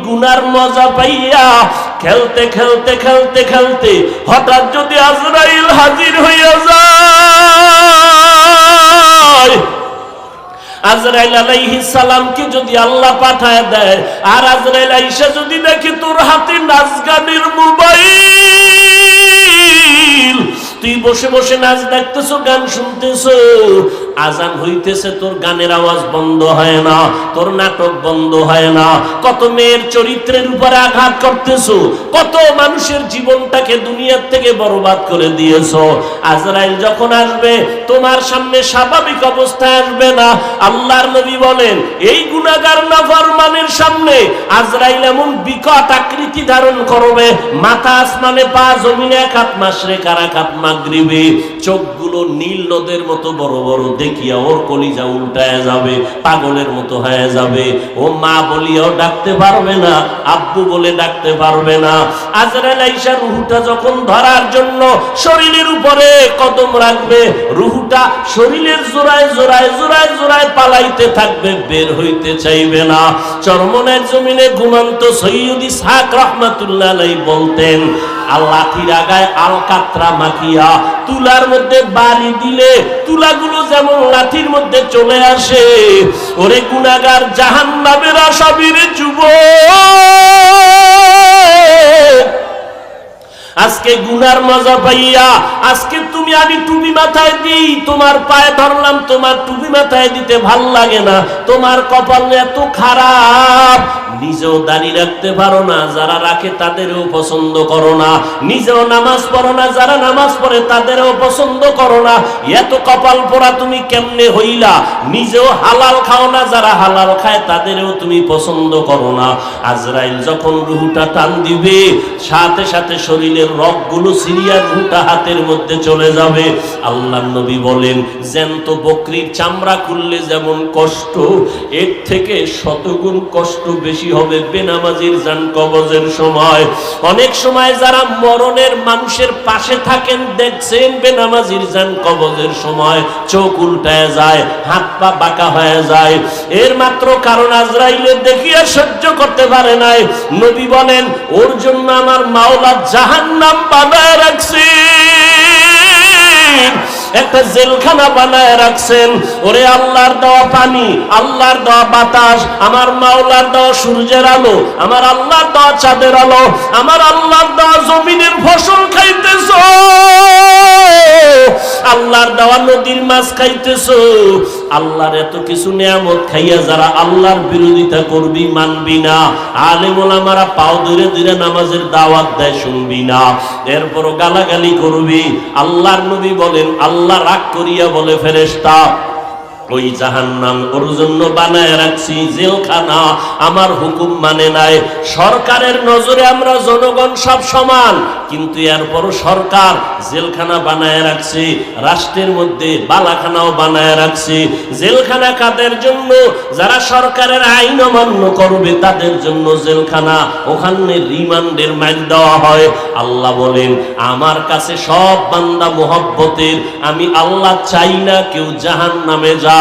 গুনার মজা পাইয়া খেলতে খেলতে খেলতে খেলতে হঠাৎ যদি আজরাইল হাজির হইয়া যায়, আজরাইল আলাইহিস সালামকে যদি আল্লাহ পাঠায় দেয়, আর আজরাইল আইসা যদি দেখে তোর হাতে নাচ গানের মোবাইল, তুই বসে বসে নাচ দেখতেছো, গান শুনতেছো, আজান হইতেছে, তোর গানের আওয়াজ বন্ধ হয় না, তোর নাটক বন্ধ হয় না, কত মেয়ের চরিত্রের উপরে আঘাত করতেছো, কত মানুষের জীবনটাকে দুনিয়ার থেকে বরবাদ করে দিয়েছো। আজরাইল যখন আসবে তোমার সামনে স্বাভাবিক অবস্থায় আসবে না। আল্লাহর নবী বলেন এই গুনাহগার নাফরমানের সামনে আজরাইল এমন বিকট আকৃতি ধারণ করবে, মাথা আসমানে, পা জমিনে, এক হাত মাশরিক আর এক হাত মাগরিবে, চোখগুলো নীল নদের মতো বড় বড়, দেখিয়া ওর কলিজা উল্টায় যাবে, পাগলের মতো হয়ে যাবে। ও মা বলিয়াও ডাকতে পারবে না, আব্বু বলে ডাকতে পারবে না। আজরাইল আইসা রুহুটা যখন ধরার জন্য শরীরের উপরে কদম রাখবে, রুহুটা শরীরের জোড়ায় জোড়ায় জোড়ায় জোড়ায় পালাইতে থাকবে, বের হইতে চাইবে না। চরমনের জমিনে ঘুমন্ত সৈয়দ ইসহাক রাহমাতুল্লাহ আলাইহি বলতেন, লাঠির আগায় আলকাতরা মাখিয়া তুলার মধ্যে বাড়ি দিলে তুলাগুলো যেমন লাঠির মধ্যে চলে আসে, ওরে গুনাহগার জাহান্নামের আসামির যুবক, আজকে গুনার মজা পাইয়া, আজকে তুমি আমি টুপি মাথায় দিই, তোমার পায়ে ধরলাম, তোমার টুপি মাথায় দিতে ভাল লাগে না, তোমার কপাল এত খারাপ, নিজেও দাড়ি রাখতে পারো না, যারা রাখে তাদেরও পছন্দ করো না, নিজেও নামাজ পড়ো না, যারা নামাজ পড়ে তাদেরও পছন্দ করো না, এত কপাল পোড়া তুমি কেমনে হইলা, নিজেও হালাল খাও না, যারা হালাল খায় তাদেরও তুমি পছন্দ করো না। আজরাইল যখন রুহুটা টান দিবে, সাথে সাথে শরীরের রগগুলো সিরিয়া রুহুটা হাতের মধ্যে চলে যাবে। আল্লাহর নবী বলেন জ্যান্ত বকরির চামড়া খুললে যেমন কষ্ট, এর থেকে শতগুণ কষ্ট বেশি হবে বেনামাজির জান কবজের সময়। অনেক সময় যারা মরণের মানুষের পাশে থাকেন দেখছেন, বেনামাজির জান কবজের সময় চোখ উল্টায় যায়, হাত পা বাঁকা হয়ে যায়, এর মাত্র কারণ আজরাইলের দেখিয়া সহ্য করতে পারে নাই। নবী বলেন ওর জন্য আমার মাওলা জাহান্নাম বানায় রাখছে, একটা জেলখানা বানায় রাখছেন। ওরে আল্লাহর দেওয়া পানি, আল্লাহর দেওয়া বাতাস, আমার মাওলার দেওয়া সূর্যের আলো, আমার আল্লাহর দেওয়া চাঁদের আলো, আমার আল্লাহর দেওয়া জমিনের ফসল খাইতেছো, আল্লাহর দেওয়া নদীর মাছ খাইতেছো, আল্লাহর এত কিছু নিয়ামত খাইয়া যারা আল্লাহর বিরোধিতা করবি, মানবি না, আলেম ওলামারা পাও ধরে ধরে নামাজের দাওয়াত দেয়, শুনবি না, এরপরও গালাগালি করবি। আল্লাহর নবী বলেন আল্লাহ রাগ করিয়া বলে ফেরেশতা, ওই জাহান্নাম ওর জন্য বানায় রাখছি জেলখানা, আমার হুকুম মানে নাই। সরকারের নজরে আমরা জনগণ সব সমান, কিন্তু এরপরও সরকার জেলখানা বানায় রাখছে, রাষ্ট্রের মধ্যে বালাখানাও বানায় রাখছে। জেলখানা কাদের জন্য? যারা সরকারের আইন অমান্য করবে তাদের জন্য জেলখানা, ওখানে রিমান্ডের মাইল দেওয়া হয়। আল্লাহ বলেন আমার কাছে সব বান্দা মোহব্বতের, আমি আল্লাহ চাই না কেউ জাহান্নামে যাক।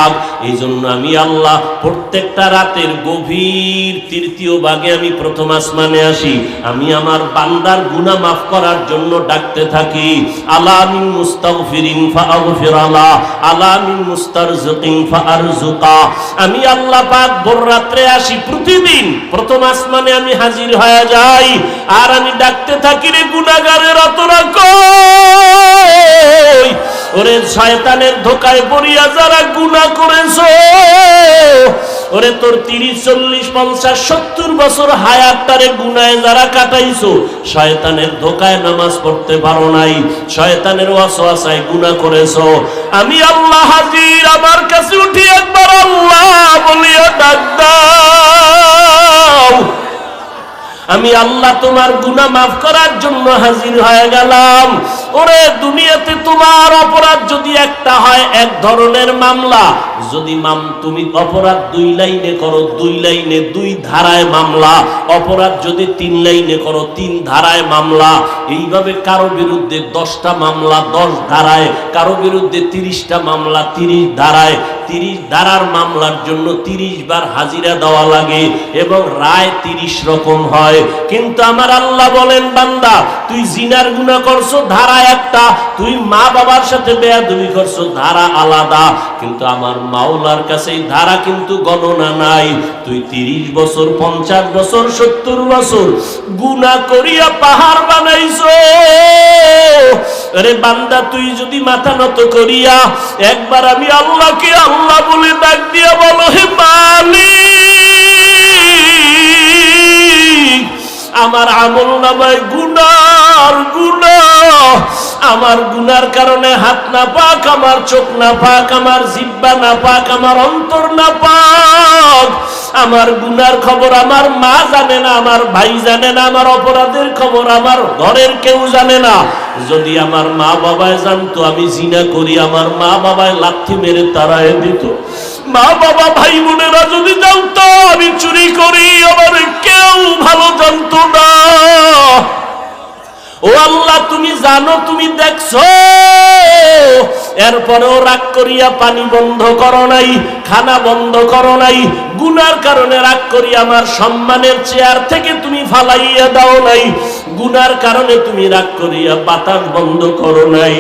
এই জন্য আমি আল্লাহ প্রত্যেকটা রাতের গভীর তৃতীয় ভাগে আমি প্রথম আসমানে আসি, আমি আমার বান্দার গুনাহ মাফ করার জন্য ডাকতে থাকি। আলা মিন মুস্তাগফিরিন ফাআগফির আলা, আলা মিন মুস্তারজিকিন ফাআরজুকা। আমি আল্লাহ পাক ভোর রাত্রে আসি, প্রতিদিন প্রথম আসমানে আমি হাজির হয়ে যাই, আর আমি ডাকতে থাকি রে গুনাহগারেরা তোরা কই? ওরে শয়তানের ধোকায় পড়িয়া যারা গুনাহ করেছো, ওরে তোর 30, 40, 50, 70 বছর হায়াতটারে গুনাহে যারা কাটাইছো, শয়তানের ধোকায় নামাজ পড়তে পারো নাই, শয়তানের ওয়াসওয়াসায় গুনাহ করেছো, আমি আল্লাহ হাজির, আমার কাছে উঠি একবার আল্লাহ বলিয়া ডাক দাও। আমি আল্লাহ তোমার গুনাহ মাফ করার জন্য হাজির হয়ে গেলাম। ও ওরে দুনিয়াতে তোমার অপরাধ যদি একটা হয় এক ধরনের মামলা, যদি তুমি অপরাধ 2 লাইনে করো 2 লাইনে 2 ধারায় মামলা, অপরাধ যদি 3 লাইনে করো 3 ধারায় মামলা। এইভাবে কারো বিরুদ্ধে 10টা মামলা 10 ধারায়, কারো বিরুদ্ধে 30টা মামলা 30 ধারায়। 30 ধারার মামলার জন্য 30 বার হাজিরা দেওয়া লাগে এবং রায় 30 রকম হয়। কিন্তু আমার আল্লাহ বলেন, বান্দা তুই জিনার গুনাহ করছো ধারা একটা, তুই মা বাবার সাথে বেয়াদবি করছো ধারা আলাদা, কিন্তু আমার মাওলার কাছে এই ধারা কিন্তু গণনা নাই। তুই 30 বছর 50 বছর 70 বছর গুনাহ করিয়া পাহাড় বানাইছো। আরে বান্দা তুই যদি মাথা নত করিয়া একবার আমি আল্লাহকে আল্লাহ বলে ডাক দিয়া বলো, হে মালিক আমার আমল নামায় গুনার গুনাহ, আমার গুনার কারণে হাত না পাক, আমার চোখ না পাক, আমার জিহ্বা না পাক, আমার অন্তর না পাক। আমার গুনার খবর আমার মা জানে না, আমার ভাই জানে না, আমার অপরাধের খবর আমার ঘরের কেউ জানে না। যদি আমার মা বাবায় জানতো আমি জিনা করি, আমার মা বাবায় লাথি মেরে তাড়ায় দিত। মা বাবা ভাই বোনেরা যদি জানতো আমি চুরি করি, আমার কেউ ভালো জানতো না। ও আল্লাহ তুমি জানো, তুমি দেখছো, এরপরেও রাগ করিয়া পানি বন্ধ করো নাই, খানা বন্ধ করো নাই। গুনার কারণে রাগ করি আমার সম্মানের চেয়ার থেকে তুমি ফালাইয়া দাও নাই। গুনার কারণে তুমি রাগ করিয়া বাতাস বন্ধ করো নাই।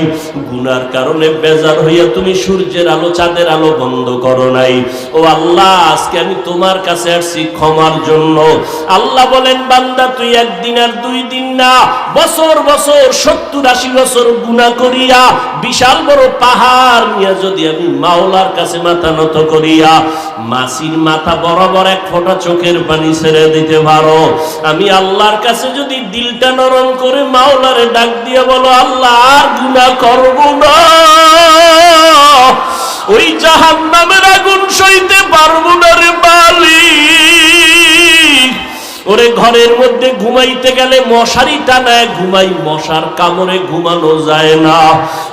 গুনার কারণে বেজার হইয়া তুমি সূর্যের আলো চাঁদের আলো বন্ধ করো নাই। ও আল্লাহ আজকে আমি তোমার কাছে আসছি ক্ষমার জন্য। আল্লাহ বলেন, বান্দা তুই একদিন আর 2 দিন না, বছর বছর 70-80 বছর গুনাহ করিয়া বিশাল বড় পাহাড় নিয়ে যদি আমি মাওলার কাছে মাথা নত করিয়া মাসির মাথা বরাবর 1 ফোঁটা চোখের পানি ছেড়ে দিতে পারো, আমি আল্লাহর কাছে যদি দিলটা নরম করে মাওলারে ডাক দিয়ে বলো, আল্লাহ আর গুনাহ করব না, ওই জাহান্নামের আগুন সইতে পারবো না রে মালিক। ওরে ঘরের মধ্যে ঘুমাইতে গেলে মশারি টানায় ঘুমাই, মশার কামড়ে ঘুমানো যায় না।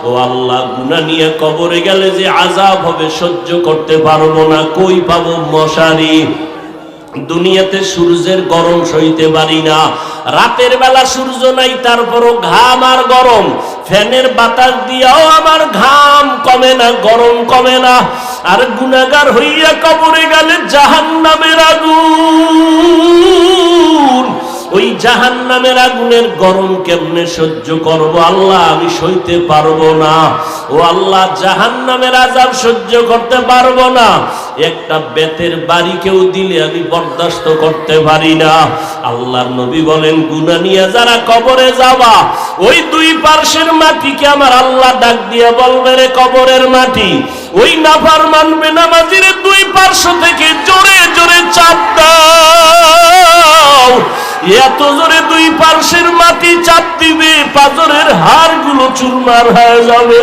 ও আল্লাহ গুনাহ নিয়ে কবরে গেলে যে আযাব হবে সহ্য করতে পারবো না, কই পাবো মশারি? দুনিয়াতে সূর্যের গরম সইতে পারি না, রাতের বেলা সূর্য নাই তারপরও ঘাম আর গরম, ফ্যানের বাতাস দিয়াও আমার ঘাম কমে না, গরম কমে না। আর গুনাহগার হইয়া কবরে গেলে জাহান্নামের আগুন, ওই জাহান্নামের আগুনের গরম কেমনে সহ্য করব আল্লাহ? আমি সইতে পারবো না। ও আল্লাহ জাহান্নামের আযাব সহ্য করতে পারবো না। একটা বেতের বাড়ি কেউ দিলে আমি বরদাস্ত করতে পারি না। আল্লাহর নবী বলেন, গুনাহ নিয়ে যারা কবরে যাবা ওই 2 পার্শ্বের মাটিকে আমার আল্লাহ ডাক দিয়ে বলবে, রে কবরের মাটি, ওই নাফরমান বেনামাজির 2 পার্শ্ব থেকে জোরে জোরে চাপ দাও। এত জোরে 2 পার্শ্বের মাটি চাপ দিবে পাজরের হাড়গুলো চুরমার হয়ে যাবে।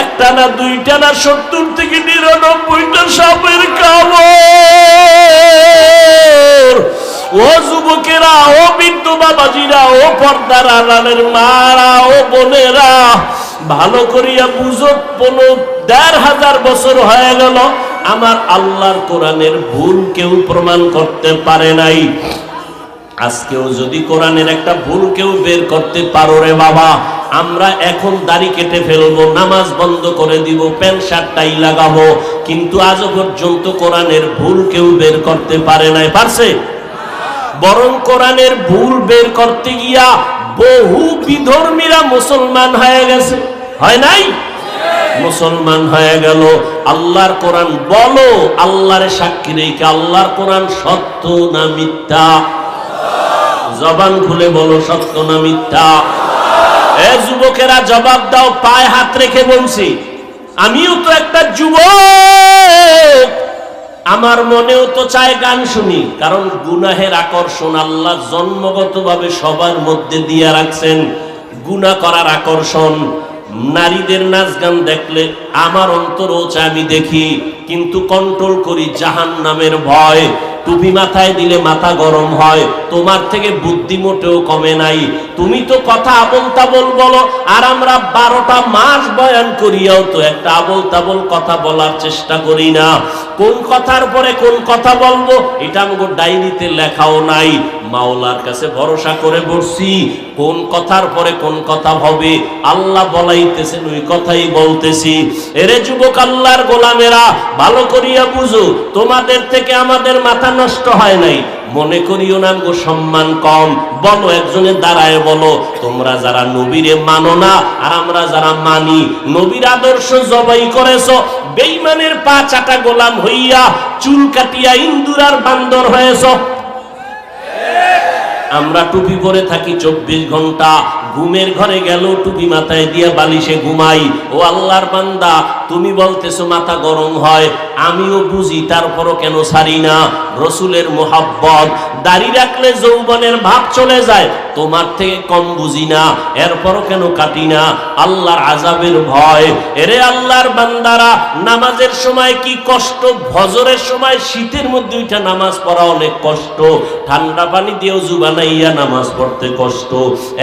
একটা না 2টা না 70 থেকে 99টা সাপের কামড়। ও যুবকেরা, ও বৃদ্ধ বাবাজিরা, ও পর্দার আড়ালের মারা, ও বোনেরা, ভালো করিয়া বুঝো, 15,500 বছর হয়ে গেল আমার আল্লাহর কোরআনের ভুল কেউ প্রমাণ করতে পারে নাই। আজকেও যদি কোরআনের একটা ভুল কেউ বের করতে পারো রে বাবা, আমরা এখন দাড়ি কেটে ফেলবো, নামাজ বন্ধ করে দিব, প্যান্ট শার্ট টাই লাগাবো, কিন্তু আজ পর্যন্ত কোরআনের ভুল কেউ বের করতে পারে নাই। পারছে? বরং কোরআনের ভুল বের করতে গিয়া বহু বিধর্মীরা মুসলমান হয়ে গেছে, হয় নাই? মুসলমান হয়ে গেল। আল্লাহর কোরআন বলো, আল্লাহর সাক্ষী রেখে আল্লাহর কোরআন সত্য না মিথ্যা? জবান খুলে বলো, সত্য না মিথ্যা? এ যুবকেরা জবাব দাও, পায়ে হাত রেখে বলছি। আমিও তো একটা যুবক, আমার মনেও তো চায় গান শুনি, কারণ গুনাহের আকর্ষণ আল্লাহ জন্মগতভাবে সবার মধ্যে দিয়ে রাখছেন। গুনাহ করার আকর্ষণ, নারীদের নাচ গান দেখলে আমার অন্তরও চায় আমি দেখি, কিন্তু কন্ট্রোল করি জাহান্নামের ভয়। টুপি মাথায় দিলে মাথা গরম হয়, তোমার থেকে বুদ্ধি মোটেও কমে নাই। তুমি তো কথা আবল তাবল বলো, আর আমরা 12টা মাস বয়ান করিয়াও তো একটা আবল তাবল কথা বলার চেষ্টা করি না। কোন কথার পরে কোন কথা বলবো এটা আমাকে ডায়েরিতে লেখাও নাই। মাওলার কাছে ভরসা করে বসছি, কোন কথার পরে কোন কথা হবে আল্লাহ বলাইতেছেন, ওই কথাই বলতেছি। এরে যুবক আল্লাহর গোলামেরা, ভালো করিয়া বুঝো, তোমাদের থেকে আমাদের মাথা নষ্ট হয় নাই। মনে করিও না গো সম্মান কম। বলো, একজনে দাঁড়ায় বলো, তোমরা যারা নবীরে মানো না আর আমরা যারা মানি, নবীর আদর্শ জবাই করেছো, বেঈমানের পা চাটা গোলাম হইয়া চুল কাটিয়া ইন্দুর আর বান্দর হয়েছো। আমরা টুপি পরে থাকি 24 ঘন্টা, ঘুমের ঘরে গেল টুপি মাথায় দিয়ে বালিশে ঘুমাই। ও আল্লাহর বান্দা, তুমি বলতেছো মাথা গরম হয়, আমিও বুঝি, তারপরও কেন ছাড়ি না? রসুলের মোহাব্বত, দাড়ি রাখলে যৌবনের ভাব চলে যায়, তোমার থেকে কম বুঝি না, এরপরও কেন কাটি না? আল্লাহর আযাবের ভয়। এরে আল্লাহর বান্দারা, নামাজের সময় কি কষ্ট, ফজরের সময় শীতের মধ্যে উঠা নামাজ পড়া অনেক কষ্ট, ঠান্ডা পানি দিয়েও জুবানাইয়া নামাজ পড়তে কষ্ট,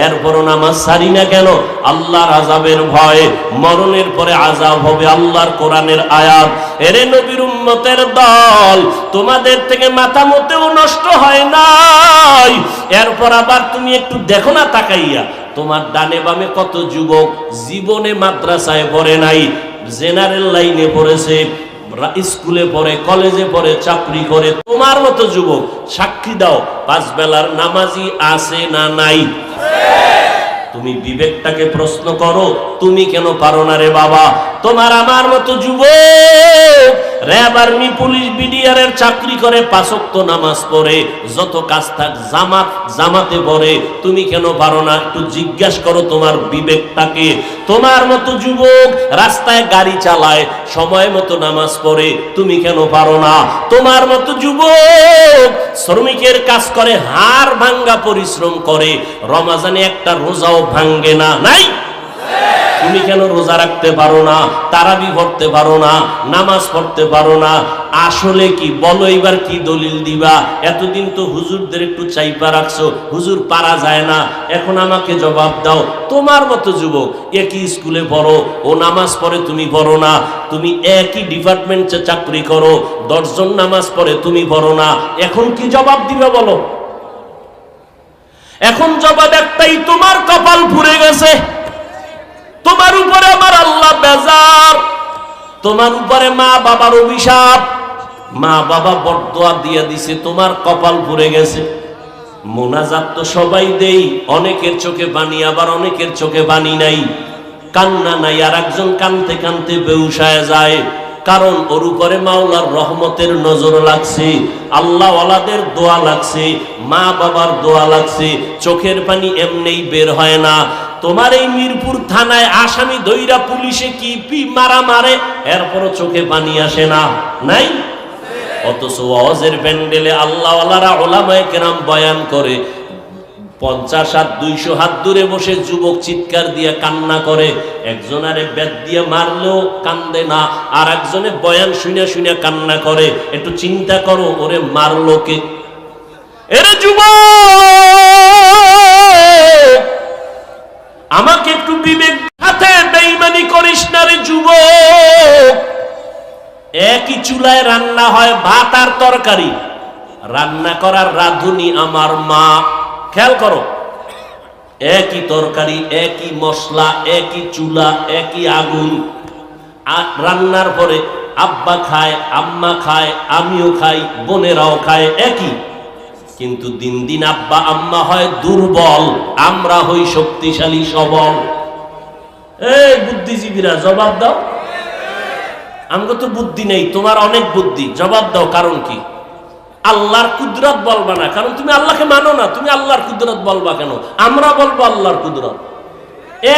এরপরও নামাজ ছাড়ি না কেন? আল্লাহর আযাবের ভয়। মরণের পরে আযাব হবে, আল্লাহর কোরআনের আয়াত। এরে নবীর উম্মতের দল, তোমাদের থেকে মাথা মোটেও নষ্ট হয় নাই। এরপর আবার তুমি একটু দেখো না তাকাইয়া, তোমার ডানে বামে কত যুবক জীবনে মাদ্রাসায় পড়ে নাই, জেনারেল লাইনে পড়েছে, স্কুলে পড়ে, কলেজে পড়ে, চাকরি করে। তোমার মতো যুবক সাক্ষী দাও, 5 বেলার নামাজি আছে না নাই? তুমি বিবেকটাকে প্রশ্ন করো, তুমি কেন পারো না রে বাবা? তোমার আমার মতো যুবক র‍্যাব, আর্মি, পুলিশ, বিডিআর এর চাকরি করে, 5 ওয়াক্ত নামাজ পড়ে, যত কাজ থাক জামাতে পড়ে, তুমি কেন পারো না? একটু জিজ্ঞাসা করো তোমার বিবেকটাকে। তোমার মতো যুবক রাস্তায় গাড়ি চালায়, সময় মতো নামাজ পড়ে, তুমি কেন পারো না? তোমার মতো যুবক শ্রমিকের কাজ করে, হাড় ভাঙ্গা পরিশ্রম করে, রমজানে একটা রোজাও ভাঙ্গে না, নাই? তুমি কেন রোজা রাখতে পারো না, তারাবি পড়তে পারো না, নামাজ পড়তে পারো না? আসলে কি বলো, এবার কি দলিল দিবা? এতদিন তো হুজুরদের একটু চাইপা রাখছো, হুজুর পারা যায় না, এখন আমাকে জবাব দাও। তোমার মতো যুবক একই স্কুলে পড়ো, ও নামাজ পড়ে, তুমি পড়ো না। তুমি একই ডিপার্টমেন্টে চাকরি করো, 10 জন নামাজ পড়ে, তুমি পড়ো না। এখন কি জবাব দিবে বলো? এখন জবাব একটাই, তোমার কপাল পুড়ে গেছে, তোমার উপরে আমার আল্লাহ বেজার, তোমার উপরে মা বাবার অভিশাপ, মা বাবা বরদোয়া দিয়ে দিছে, তোমার কপাল পুড়ে গেছে। মোনাজাত তো সবাই দেই, অনেকের চোখে পানি, আবার অনেকের চোখে পানি নাই, কান্না নাই, আর একজন কানতে কানতে বেহুশ হয়ে যায়, কারণ ওর উপরে মাওলার রহমতের নজর লাগছে, আল্লাহ ওয়ালাদের দোয়া লাগছে, মা বাবার দোয়া লাগছে, চোখের পানি এমনিই বের হয় না। তোমার এই মিরপুর থানায় আসামি দইরা পুলিশে কি মারা মারে, এরপরও চোখে পানি আসে না, নাই? অথচ ওয়াজের প্যান্ডেলে আল্লাহওয়ালারা উলামায়ে কেরাম বয়ান করে, 50 হাত 200 হাত দূরে বসে যুবক চিৎকার দিয়ে কান্না করে, একজনারে বেত দিয়ে মারলেও কান্দে না, আর একজনে বয়ান শুনে শুনে কান্না করে। একটু চিন্তা করো, ওরে মারলো কে? এরে যুবক, আমাকে একটু বিবেক হাতে বেঈমানি করিস না রে যুবক। একই চুলায় রান্না হয় ভাত আর তরকারি, রান্না করার রাঁধুনি আমার মা। খেয়াল করো, একই তরকারি, একই মশলা, একই চুলা, একই আগুন, আর রান্নার পরে আব্বা খায়, আম্মা খায়, আমিও খাই, বোনেরাও খায় একই, কিন্তু দিন দিন আব্বা আম্মা হয় দুর্বল, আমরা হই শক্তিশালী সবল। এই বুদ্ধিজীবীরা জবাব দাও, আমাকে তো বুদ্ধি নেই, তোমার অনেক বুদ্ধি, জবাব দাও কারণ কি? আল্লাহর কুদরত বলবা না, কারণ তুমি আল্লাহকে মানো না, তুমি আল্লাহর কুদরত বলবা কেন? আমরা বলবো আল্লাহর কুদরত।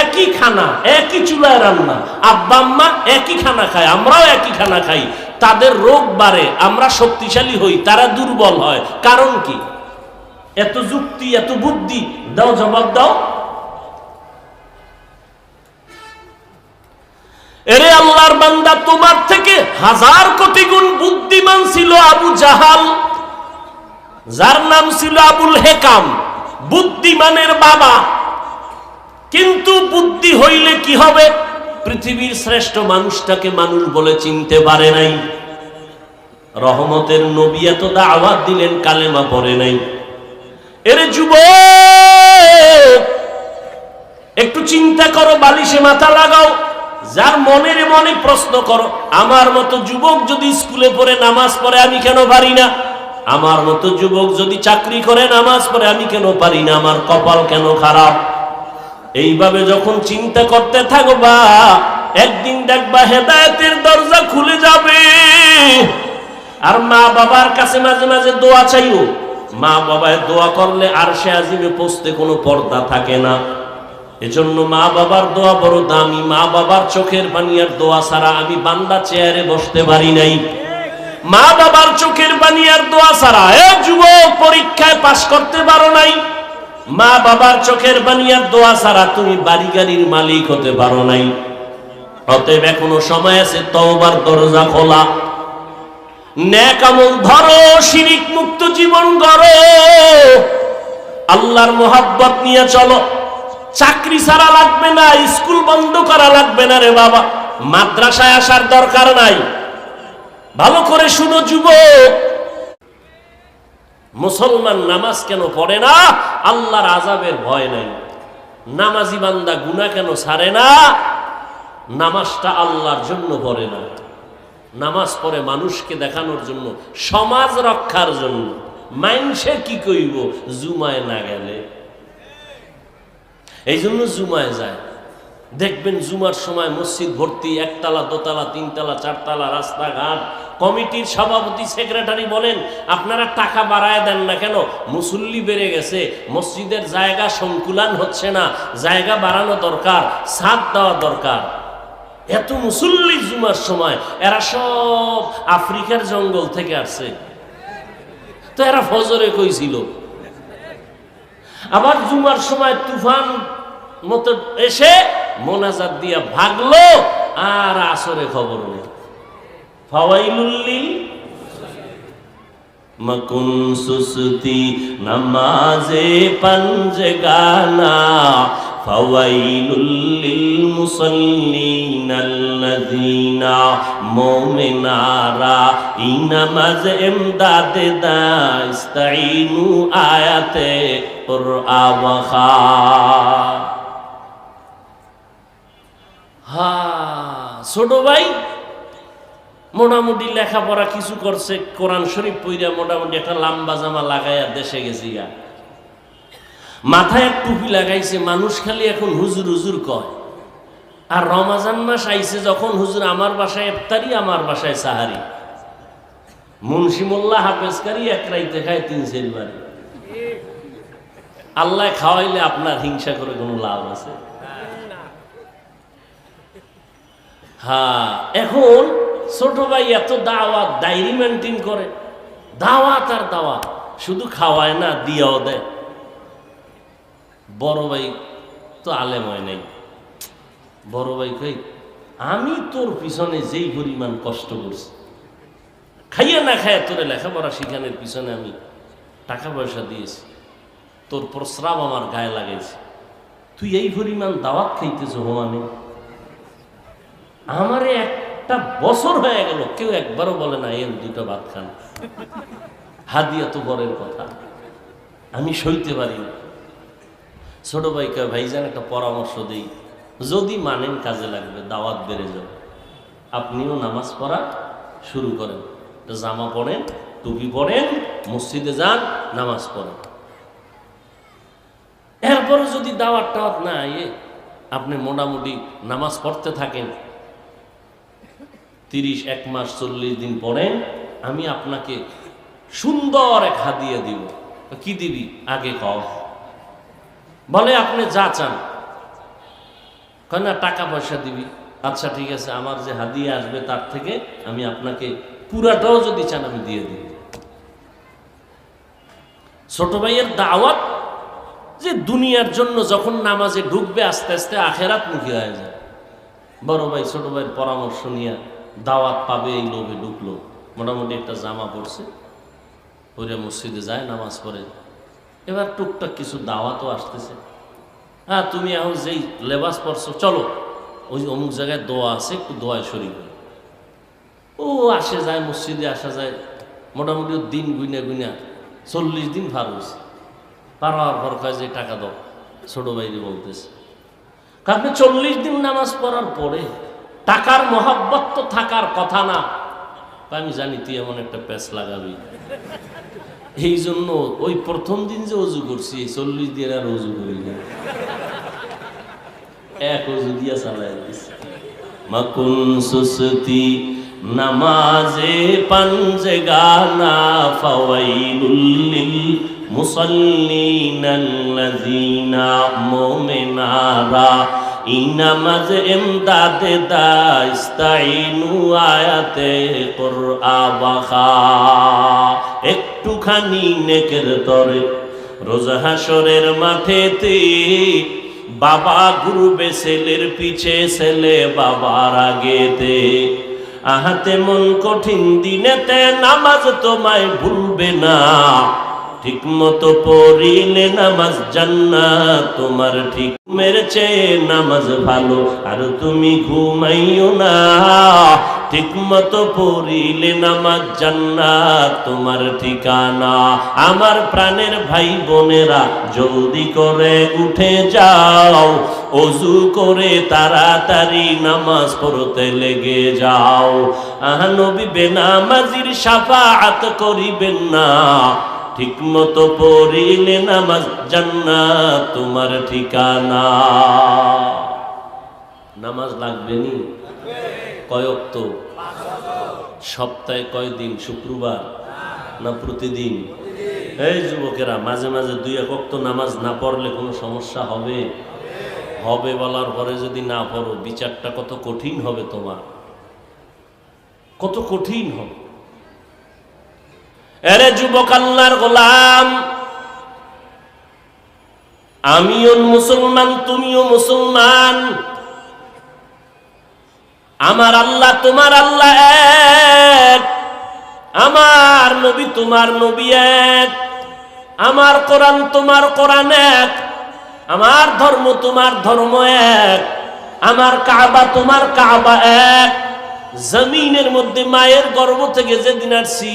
একই খানা, একই চুলায় রান্না, আব্বা আম্মা একই খানা খায়, আমরাও একই খানা খাই, তাদের রোগ বাড়ে, আমরা শক্তিশালী হই, তারা দুর্বল হয়, কারণ কি? এত যুক্তি, এত বুদ্ধি, দাও জবাব দাও। এরে আল্লাহর বান্দা, তোমার থেকে হাজার কোটি গুণ বুদ্ধিমান ছিল আবু জাহাল, যার নাম ছিল আবুল হেকাম, বুদ্ধিমানের বাবা। কিন্তু বুদ্ধি হইলে কি হবে? পৃথিবীর শ্রেষ্ঠ মানুষটাকে মানুষ বলে চিনতে পারে নাই। রহমতের নবী এত দাওয়াত দিলেন, কালেমা পড়ে নাই। এর যুবক, একটু চিন্তা করো, বালিশে মাথা লাগাও, যার মনের মনে প্রশ্ন করো, আমার মতো যুবক যদি স্কুলে পড়ে নামাজ পড়ে আমি কেন পারি না? আমার মতো যুবক যদি চাকরি করে নামাজ পড়ে আমি কেন পারি না? আমার কপাল কেন খারাপ? এইভাবে যখন চিন্তা করতে থাকবা, একদিন দেখবা হেদায়েতের দরজা খুলে যাবে। আর মা বাবার কাছে মাঝে মাঝে দোয়া চাইও। মা বাবায় দোয়া করলে আরশে আজিমে পৌঁছতে কোনো পর্দা থাকে না। এজন্য মা বাবার দোয়া বড় দামি। মা বাবার চোখের পানি আর দোয়া ছাড়া আমি বান্দা চেয়ারে বসতে পারি নাই। মা বাবার চোখের পানি আর দোয়া ছাড়া এ যুবক পরীক্ষায় পাশ করতে পারো নাই। মা বাবার চোখের পানি আর দোয়া ছাড়া তুমি বাড়ি গাড়ির মালিক হতে পারো নাই। অতএব এখনো সময় আছে, তওবার দরজা খোলা। নেক আমল ধরো, শিরিক মুক্ত জীবন গড়ো, আল্লাহর মোহাব্বত নিয়ে চলো। চাকরি ছাড়া লাগবে না, স্কুল বন্ধ করা লাগবে না রে বাবা, মাদ্রাসায় আসার দরকার নাই। ভালো করে শুনো যুবক, মুসলমান নামাজ কেন পড়ে না? আল্লাহর আযাবের ভয় নাই। নামাজি বান্দা গুনাহ কেন ছাড়ে না? নামাজটা আল্লাহর জন্য পড়ে না। নামাজ পড়ে মানুষকে দেখানোর জন্য, সমাজ রক্ষার জন্য। মাইনসে কি কইব জুমায় না গেলে? এই জন্য জুমায় যায়। দেখবেন জুমার সময় মসজিদ ভর্তি, একতলা, দোতলা, তিনতলা, চারতলা, রাস্তাঘাট। কমিটির সভাপতি, সেক্রেটারি বলেন, আপনারা টাকা বাড়ায় দেন না কেন? মুসল্লি বেড়ে গেছে, মসজিদের জায়গা সংকুলান হচ্ছে না, জায়গা বাড়ানো দরকার, ছাদ দেওয়া দরকার। এত মুসল্লি জুমার সময়, এরা সব আফ্রিকার জঙ্গল থেকে আসছে, তো এরা ফজরে কইছিল। আবার জুমার সময় তুফান মতো এসে মোনাজাত দিয়া ভাগলো, আর আসরে খবর নেই। ফাওয়াইলুল মকুন সুসতি নামাজে পঞ্জগানা, ফাওয়াইলুল লিল মুসাল্লিনাল্লাযীনা মুমিনারা ইনামাজ ইমদাদে দা ইস্তাইনু আয়াতে কুরআন ওয়া ছোট ভাই মোটামুটি লেখাপড়া কিছু করছে, কোরআন শরীফ পইরা মোটামুটি একটা লম্বা জামা লাগাইয়া দেশে গেছি। মাথায় এক টুপি লাগাইছে, মানুষ খালি এখন হুজুর হুজুর কয়। আর রমজান মাস আইছে যখন, হুজুর আমার বাসায় ইফতারি, আমার বাসায় সাহারি। মুন্সি মোল্লা হাফেজকারী এক রাইতে খায় 3-4 বার। আল্লাহ খাওয়াইলে আপনার হিংসা করে কোনো লাভ আছে? হ্যাঁ, এখন ছোট ভাই এত দাওয়াত, ডায়েরি মেনটেন করে, দাওয়াত আর দাওয়াত, শুধু খাওয়ায় না, দিয়াও দেয়। বড় ভাই তো আলেম হয় নাই। বড় ভাই কই, আমি তোর পিছনে যেই পরিমাণ কষ্ট করছি, খাইয়া না খাইয়া তোরে লেখাপড়া শিখানোর পিছনে আমি টাকা পয়সা দিয়েছি, তোর প্রস্রাব আমার গায়ে লাগাইছি, তুই এই পরিমাণ দাওয়াত খাইতেছ হোমানে? আমারে একটা বছর হয়ে গেল কেউ একবারও বলে না এর 2টা ভাত খান। হাদিয়া তো বরের কথা, আমি সইতে পারি না। ছোট ভাইকে, ভাইজান একটা পরামর্শ দেই, যদি মানেন কাজে লাগবে, দাওয়াত বেড়ে যাবে। আপনিও নামাজ পড়া শুরু করেন, জামা পড়েন, টুপি পড়েন, মসজিদে যান, নামাজ পড়েন। এরপরে যদি দাওয়াত টাওয়াত না আপনি মোটামুটি নামাজ পড়তে থাকেন, 31 মাস 40 দিন পড়েন, আমি আপনাকে সুন্দর এক হাদিয়া দিব। কি দিবি আগে কও? বলে আপনি যা চান। কয় না টাকা পয়সা দিবি। আচ্ছা ঠিক আছে, আমার যে হাদিয়া আসবে তার থেকে আমি আপনাকে পুরাটাও যদি চান আমি দিয়ে দিব। ছোট ভাইয়ের দাওয়াত যে দুনিয়ার জন্য যখন নামাজে ঢুকবে আস্তে আস্তে আখেরাত মুখী হয়ে যায়। বড় ভাই ছোট ভাইয়ের পরামর্শ নিয়ে দাওয়াত পাবে এই লোভে ঢুকলো, মোটামুটি একটা জামা পড়ছে, পরে মসজিদে যায়, নামাজ পড়ে। এবার টুকটাক কিছু দাওয়াতও আসতেছে। হ্যাঁ, তুমি এখন যেই লেবাস পরছো, চলো ওই অমুক জায়গায় দোয়া আছে, একটু দোয়ায় শরীর হয়। ও আসে যায়, মসজিদে আসা যায়, মোটামুটি দিন গুইনা গুইনা 40 দিন পার হয়েছে। পার হওয়ার পর কয় যে টাকা দাও, ছোট ভাইরে বলতেছে। আপনি 40 দিন নামাজ পড়ার পরে টাকার মহাব্বত তো থাকার কথা না। আমি জানি তুই এমন একটা প্যাচ লাগাবি, এই জন্য ওই প্রথম দিন যে অজু করছি 40 দিন আর অজু করি না, এক অজু দিয়া চালাই দিছি। মাকুন সুসতি নামাজে পাঞ্জে গানা ফাওয়াইলুল লিল মুসাল্লিনাল্লাযিনা মুমিনারা ইনামাজ ইমদাদে দাইস্তাইনু আয়াতে কুরআন বাখা। একটুখানি নেকের তরে রোজা হাসরের মাঠেতে বাবা ঘুরবে ছেলের পিছে, ছেলে বাবার আগেতে। আহাতে মন কঠিন দিনেতে নামাজ তোমায় ভুলবে না, ঠিক মতো পড়িলে নামাজ জান্নাত তোমার। ঠিক মেরেছে নামাজ ভালো আর তুমি ঘুমাইও না, ঠিক মতো পড়িলে নামাজ জান্নাত তোমার ঠিকানা। আমার প্রাণের ভাই বোনেরা জলদি করে উঠে যাও, ওযু করে তাড়াতাড়ি নামাজ পড়তে লেগে যাও। নবী বেনামাজির শাফাআত করিবেন না, ঠিক মতো পড়িলে নামাজ জান্নাত তোমার ঠিকানা। নামাজ লাগবে নি? কয় ওয়াক্ত? সপ্তাহে কয় দিন? শুক্রবার না প্রতিদিন? এই যুবকেরা, মাঝে মাঝে 2-1 ওয়াক্ত নামাজ না পড়লে কোনো সমস্যা হবে? হবে বলার পরে যদি না পড়ো, বিচারটা কত কঠিন হবে তোমার, কত কঠিন হবে। এরে যুবক আল্লাহর গোলাম, আমিও মুসলমান, তুমিও মুসলমান। আমার আল্লাহ তোমার আল্লাহ এক, আমার নবী তোমার নবী এক, আমার কোরআন তোমার কোরআন এক, আমার ধর্ম তোমার ধর্ম এক, আমার কাবা তোমার কাবা এক। জমিনের মধ্যে মায়ের গর্ভ থেকে যেদিন আসছি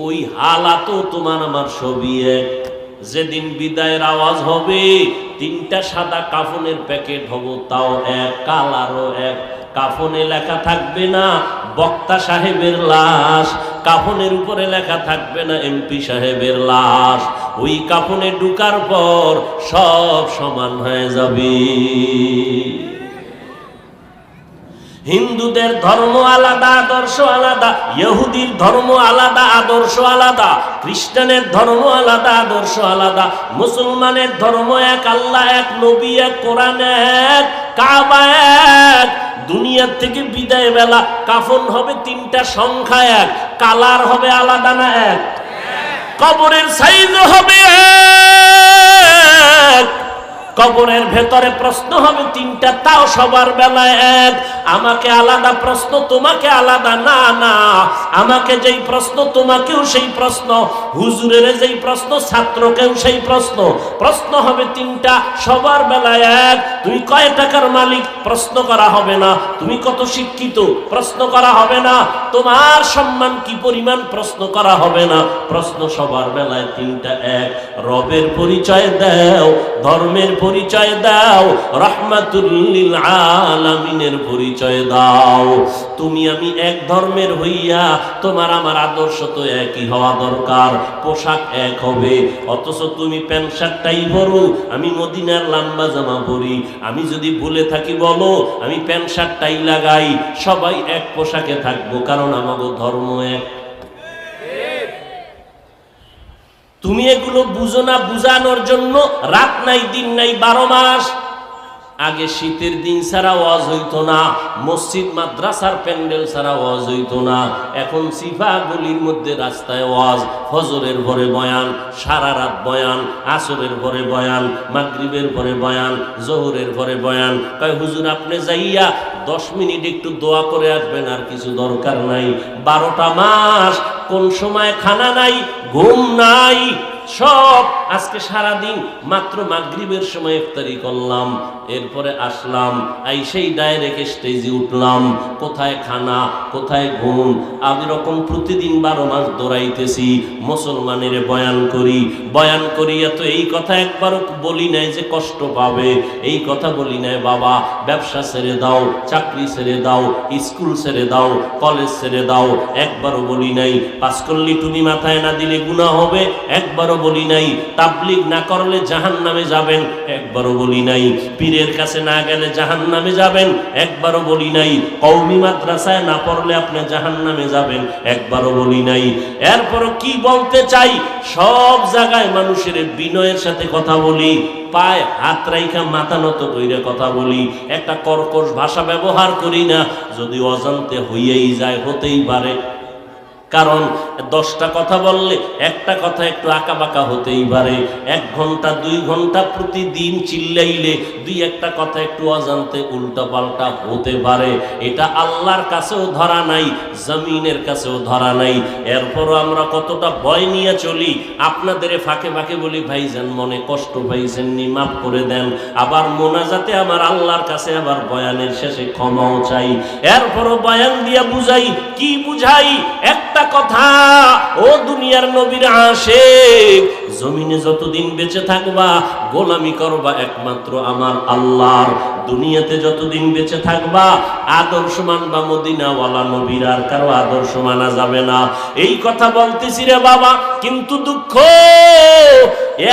ওই হালাতও তোমার আমার সবই এক। যেদিন বিদায়ের আওয়াজ হবে, 3টা সাদা কাফনের প্যাকেট হবো, তাও এক, কালারও এক। কাফনে লেখা থাকবে না বক্তা সাহেবের লাশ, কাফনের উপরে লেখা থাকবে না এমপি সাহেবের লাশ। ওই কাফনে ঢুকার পর সব সমান হয়ে যাবে। হিন্দুদের ধর্ম আলাদা, আদর্শ আলাদা, ইহুদির ধর্ম আলাদা, আদর্শ আলাদা, খ্রিস্টানের ধর্ম আলাদা, আদর্শ আলাদা, মুসলমানের ধর্ম এক, আল্লাহ এক, নবী এক, কোরআন এক, কাবা এক। দুনিয়ার থেকে বিদায় বেলা কাফন হবে 3টা, সংখ্যা এক, কালার হবে আলাদা না এক, কবরের সাইজ হবে এক, কবরের ভেতরে প্রশ্ন হবে 3টা, তাও সবার বেলায় এক। আমাকে আলাদা প্রশ্ন, তোমাকে আলাদা না, না আমাকে যেই প্রশ্ন তোমাকেও সেই প্রশ্ন, হুজুরের যেই প্রশ্ন ছাত্রকেও সেই প্রশ্ন। প্রশ্ন হবে 3টা, সবার বেলায় এক। তুমি কয় টাকার মালিক? প্রশ্ন করা হবে না। তুমি কত শিক্ষিত? প্রশ্ন করা হবে না। তোমার সম্মান কি পরিমাণ? প্রশ্ন করা হবে না। প্রশ্ন সবার বেলায় 3টা এক। রবের পরিচয় দাও, ধর্মের পরিচয় দাও, রাহমাতুল লিল আলামিনের পরিচয় দাও। তুমি আমি এক ধর্মের হইয়া তোমার আমার আদর্শ তো একই হওয়া দরকার, পোশাক এক হবে। অথচ তুমি প্যান্ট শার্টটাই পরো, আমি মদিনার লম্বা জামা পরি। আমি যদি ভুলে থাকি বলো, আমি প্যান্ট শার্টটাই লাগাই। সবাই এক পোশাকে থাকবো, কারণ আমাদের ধর্ম এক। তুমি এগুলো বুঝো না, বুঝানোর জন্য রাত নাই দিন নাই 12 মাস। আগে শীতের দিন ছাড়া ওয়াজ হইতো না, মসজিদ মাদ্রাসার প্যান্ডেল ছাড়া ওয়াজ হইতো না। এখন সিফা গলির মধ্যে রাস্তায় ওয়াজ, ফজরের পরে বয়ান, সারা রাত বয়ান, আসরের পরে বয়ান, মাগরিবের পরে বয়ান, জোহরের পরে বয়ান। কয় হুজুর আপনি যাইয়া 10 মিনিট একটু দোয়া করে আসবেন, আর কিছু দরকার নাই। 12টা মাস কোন সময় খানা নাই, ঘুম নাই, সব। আজকে সারাদিন মাত্র মাগরিবের সময় ইফতারি করলাম, এরপরে আসলাম, সেই ডাইরেক্ট স্টেজে উঠলাম। কোথায় খানা, কোথায় ঘুম? আমি রকম প্রতিদিন 12 মাস দৌড়াইতেছি। মুসলমানের বয়ান করি এত এই কথা একবারও বলি নাই যে কষ্ট পাবে, এই কথা বলি নাই বাবা ব্যবসা ছেড়ে দাও, চাকরি ছেড়ে দাও, স্কুল ছেড়ে দাও, কলেজ ছেড়ে দাও, একবারও বলি নাই। পাঁচকল্লি টুনি মাথায় না দিলে গুনাহ হবে, একবারও বলি নাই। তাবলীগ না করলে জাহান্নামে যাবেন, একবারও বলি নাই। পীরের কাছে না গেলে জাহান্নামে যাবেন, একবারও বলি নাই। কওমি মাদ্রাসায় না পড়লে আপনি জাহান্নামে যাবেন, একবারও বলি নাই। এরপরও কি বলতে চাই, সব জায়গায় মানুষের বিনয়ের সাথে কথা বলি, পায় হাত রাইখা মাথা নত কইরা কথা বলি, একটা কর্কশ ভাষা ব্যবহার করি না। যদি অজান্তে হইয়াই যায়, হতেই পারে, কারণ 10টা কথা বললে একটা কথা একটু আঁকাবাঁকা হতেই পারে। 1 ঘন্টা 2 ঘন্টা প্রতিদিন চিল্লাইলে 2-1টা কথা একটু অজান্তে উল্টা পাল্টা হতে পারে। এটা আল্লাহর কাছেও ধরা নাই, জমিনের কাছেও ধরা নাই। এরপরও আমরা কতটা ভয় নিয়ে চলি। আপনাদের ফাঁকে ফাঁকে বলি, ভাইজান মনে কষ্ট পাইছেন নি, মাফ করে দেন। আবার মোনাজাতে আমার আল্লাহর কাছে আবার বয়ানের শেষে ক্ষমাও চাই। এরপরও বয়ান দিয়া বুঝাই, কি বুঝাই? একটা কথা, ও দুনিয়ার নবীর আশিক, জমিনে যতদিন বেঁচে থাকবা গোলামি করবা একমাত্র আমার আল্লাহর। দুনিয়াতে যতদিন বেঁচে থাকবা আদর্শ মানবা মদিনাওয়ালা নবীর, আর কারো আদর্শ মানা যাবে না। এই কথা বলতেছি রে বাবা, কিন্তু দুঃখ,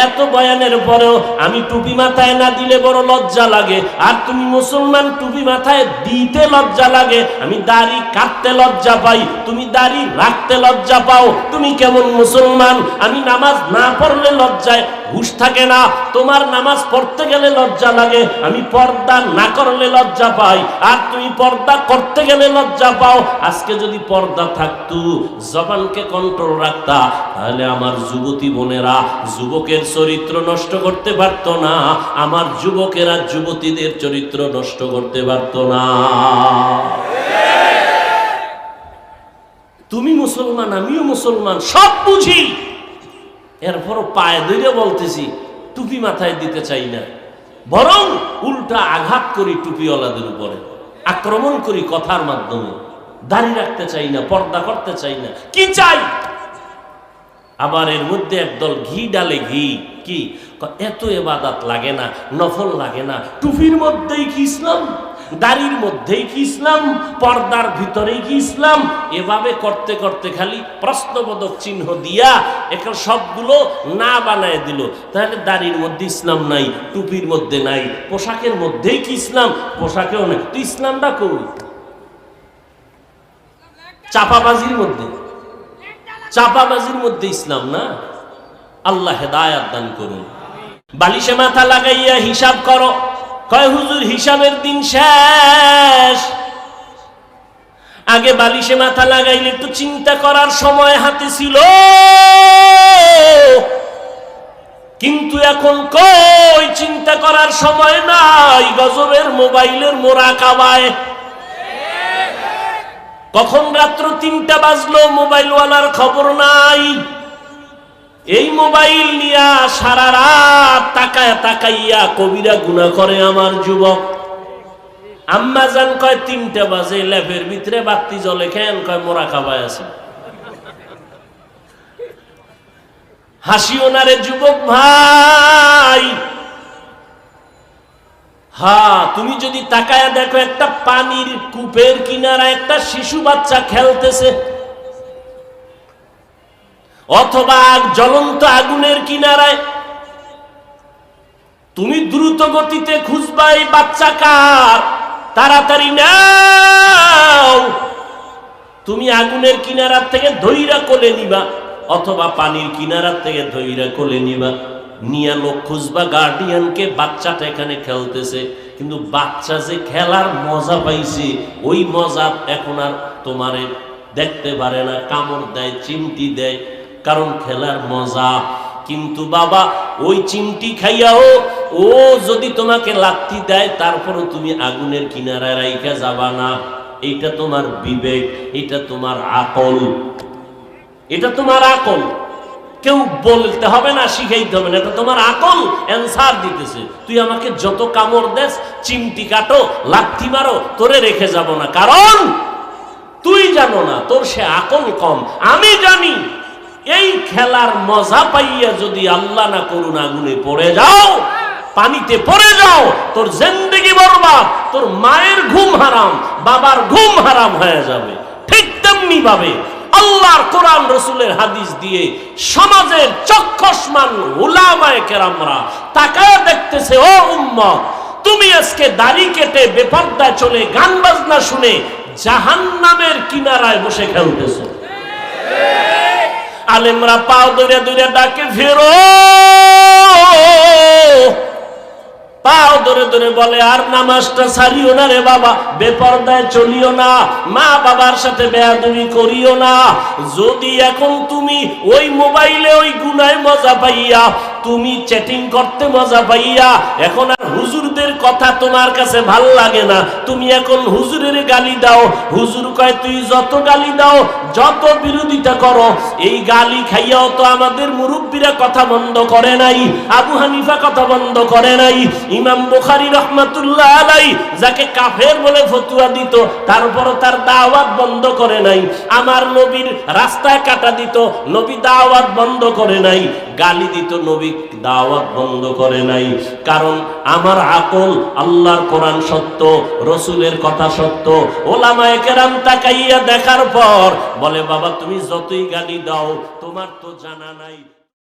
এত বয়ানের পরেও আমি টুপি মাথায় না দিলে বড় লজ্জা লাগে। আর তুমি মুসলমান, টুপি মাথায় দিতে লজ্জা লাগে। আমি দাড়ি কাটতে লজ্জা পাই, তুমি দাড়ি রাখতে লজ্জা পাও। তুমি কেমন মুসলমান? আমি নামাজ না পড়লে লজ্জায় হুঁশ থাকে না, তোমার নামাজ পড়তে গেলে লজ্জা লাগে। আমি পর্দা না করলে লজ্জা পাই, আর তুমি পর্দা করতে গেলে লজ্জা পাও। আজকে যদি পর্দা থাকতো, জবানকে কন্ট্রোল রাখতা, তাহলে আমার যুবতী বোনেরা যুবকের চরিত্র নষ্ট করতে পারত না, আমার যুবকেরা যুবতীদের চরিত্র নষ্ট করতে পারত না। তুমি মুসলমান, আমিও মুসলমান, সব বুঝি, এরপরও পায়ে ধরে বলতেছি টুপি মাথায় দিতে চাই না, বরং উল্টা আঘাত করি টুপিওয়ালাদের উপরে, আক্রমণ করি কথার মাধ্যমে। দাড়ি রাখতে চাই না, পর্দা করতে চাই না, কি চাই? আবার এর মধ্যে একদল ঘি ডালে, ঘি কি এত ইবাদত লাগে না, নফল লাগে না, টুপির মধ্যেই কি ইসলাম, দাড়ির মধ্যেই কি ইসলাম, পর্দার ভিতরেই কি ইসলাম? এভাবে করতে করতে খালি প্রশ্নবোধক চিহ্ন দিয়া এখন সবগুলো না বানায় দিল। তাহলে দাড়ির মধ্যে ইসলাম নাই, টুপির মধ্যে নাই, পোশাকের মধ্যেই কি ইসলাম, পোশাকেও নাই। তো ইসলামটা কই? চাপাবাজির মধ্যে, চাপাবাজির মধ্যে ইসলাম না। আল্লাহ হেদায়াত দান করুন। বালিশে মাথা লাগাইয়া হিসাব করো, কয় হুজুর হিসাবের দিন শেষ। আগে বালিশে মাথা লাগাইলে একটু চিন্তা করার সময় হাতে ছিল, কিন্তু এখন কই চিন্তা করার সময় নাই। গজবের মোবাইলের মোরাকাবায় কখন রাত্র 3টা বাজলো মোবাইলওয়ালার খবর নাই। এই মোবাইল নিয়া সারা রাত তাকায় তাকাইয়া কবিরা গুনাহ করে আমার যুবক। আম্মা জান কয় 3টা বাজে, ল্যাপের ভিতরে বাতি জ্বলে কেন? কয় মোরাকাবায় আছে। হাসিও না রে যুবক ভাই। হ্যাঁ, তুমি যদি তাকায়া দেখো একটা পানির কূপের কিনারা একটা শিশু বাচ্চা খেলতেছে, অথবা জ্বলন্ত আগুনের কিনারায়, তুমি দ্রুত গতিতে খুঁজবা এই বাচ্চা কার, তাড়াতাড়ি নাও। তুমি আগুনের কিনারার থেকে ধইরা কোলে নিবা, অথবা পানির কিনারার থেকে ধইরা কোলে নিবা, নিয়া লোক খুঁজবা গার্ডিয়ানকে। বাচ্চাটা এখানে খেলতেছে, কিন্তু বাচ্চা যে খেলার মজা পাইছে, ওই মজা এখন আর তোমারে দেখতে পারে না, কামড় দেয়, চিমটি দেয়, কারণ খেলার মজা। কিন্তু বাবা ওই চিমটি খাইয়াও ও যদি তোমাকে লাথি দেয় তারপরও তুমি আগুনের কিনারায় রাইখা যাবা না। এটা তোমার বিবেক, এটা তোমার আকল, এটা তোমার আকল। কেউ বলতে হবে না, শিখাইতে হবে না, এটা তোমার আকল অ্যান্সার দিতেছে। তুই আমাকে যত কামড় দেস, চিমটি কাটো, লাথি মারো, তোরে রেখে যাব না, কারণ তুই জানো না, তোর সে আকল কম। আমি জানি এই খেলার মজা পাইয়া যদি আল্লাহ না করুন আগুনে পড়ে যাও, পানিতে পড়ে যাও, তোর জিন্দেগি বরবাদ, তোর মায়ের ঘুম হারাম, বাবার ঘুম হারাম হয়ে যাবে। ঠিক তেমনি ভাবে আল্লাহর কোরআন রসুলের হাদিস দিয়ে সমাজের চক্ষুষ্মান উলামায়ে কেরামরা তাকায় দেখতেছে, ও উম্মত, তুমি আজকে দাড়ি কেটে বেপরদায় চলে গান বাজনা শুনে জাহান্নামের কিনারায় বসে খেলতেছো। আলেমরা পাও ধরে ধরে ডাকে, ফেরো, পাও ধরে ধরে বলে, আর নামাজটা ছাড়িও না রে বাবা, বেপরদায় চলিও না, মা বাবার সাথে বেয়াদবি করিও না। যদি এখন তুমি ওই মোবাইলে ওই গুনায় মজা পাইয়া, তুমি চ্যাটিং করতে মজা পাইয়া এখন আর হুজুরদের কথা তোমার কাছে ভাল লাগে না, তুমি এখন হুজুরের গালি দাও। হুজুর কয় তুই যত গালি দাও, যত বিরোধিতা করো, এই গালি খাইয়াও তো আমাদের মুরব্বীরা কথা বন্ধ করে নাই, আবু হানিফা কথা বন্ধ করে নাই, ইমাম বুখারী রাহমাতুল্লাহ আলাইহি যাকে কাফের বলে ফতোয়া দিত তারপরও তার দাওয়াত বন্ধ করে নাই, আমার নবীর রাস্তায় কাটা দিত, নবী দাওয়াত বন্ধ করে নাই, গালি দিত, নবী দাওয়াত বন্ধ করে নাই। কারণ আমার আকল, আল্লাহর কোরআন সত্য, রসুলের কথা সত্য। ওলামায়ে কেরাম তাকাইয়া দেখার পর বলে, বাবা তুমি যতই গালি দাও তোমার তো জানা নাই